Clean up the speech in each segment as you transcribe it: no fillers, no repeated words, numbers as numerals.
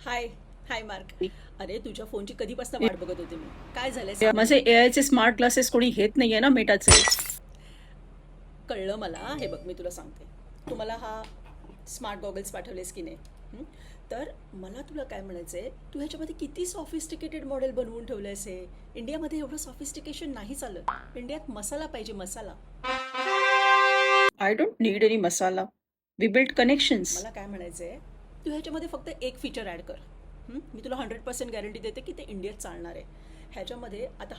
हाय हाय mark. अरे तुझ्या फोनची कधीपासून वाट बघत होते मी. काय झालंय सांग ना. माझे एआयचे स्मार्ट ग्लासेस कोणी घेत नाहीये ना मेटाचे. कळलं मला. हे बघ मी तुला सांगते. तू मला हा स्मार्ट गॉगल्स पाठवलेस की नाही. हं? तर मला तुला काय म्हणायचंय, तू ह्याच्यामध्ये किती सॉफिस्टिकेटेड मॉडेल बनवून ठेवलंयस हे. इंडियामध्ये एवढं सॉफिस्टिकेशन नाही चालत. इंडियात मसाला पाहिजे, मसाला. I don't need any masala. We build connections. मला काय म्हणायचंय, तू ह्याच्यामध्ये फक्त एक फीचर ॲड कर. मी तुला 100% गॅरंटी देते की ते इंडियात चालणार आहे. ह्याच्यामध्ये आता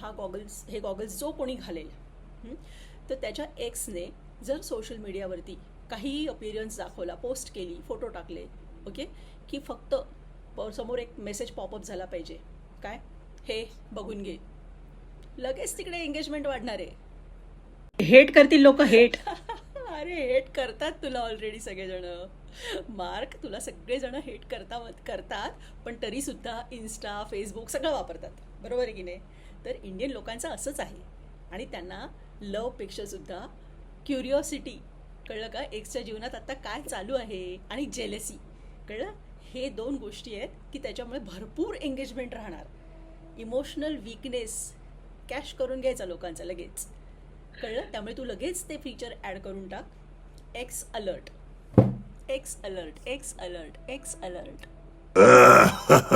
हे गॉगल्स जो कोणी घालेल, हं, तर त्याच्या एक्सने जर सोशल मीडियावरती काहीही अपीरियन्स दाखवला, पोस्ट केली, फोटो टाकले, ओके, की फक्त समोर एक मेसेज पॉपअप झाला पाहिजे. काय? हे बघून घे. लगेच तिकडे एंगेजमेंट वाढणार आहे. हेट करतील लोक, हेट. अरे हेट करतात तुला ऑलरेडी सगळेजण. मार्क, तुला सगळेजण हेट करतात, पण तरी सुद्धा इन्स्टा फेसबुक सगळं वापरतात. बरोबर आहे की नाही. तर इंडियन लोकांचं असंच आहे. आणि त्यांना लवपेक्षा सुद्धा क्युरिओसिटी, कळलं का, एक्सच्या जीवनात आता काय चालू आहे, आणि जेलेसी, कळलं. हे दोन गोष्टी आहेत की त्याच्यामुळे भरपूर एंगेजमेंट राहणार. इमोशनल वीकनेस कॅश करून घ्यायचा लोकांचा लगेच. कळलं. त्यामुळे तू लगेच ते फीचर ॲड करून टाक. X alert, x alert, x alert, x alert.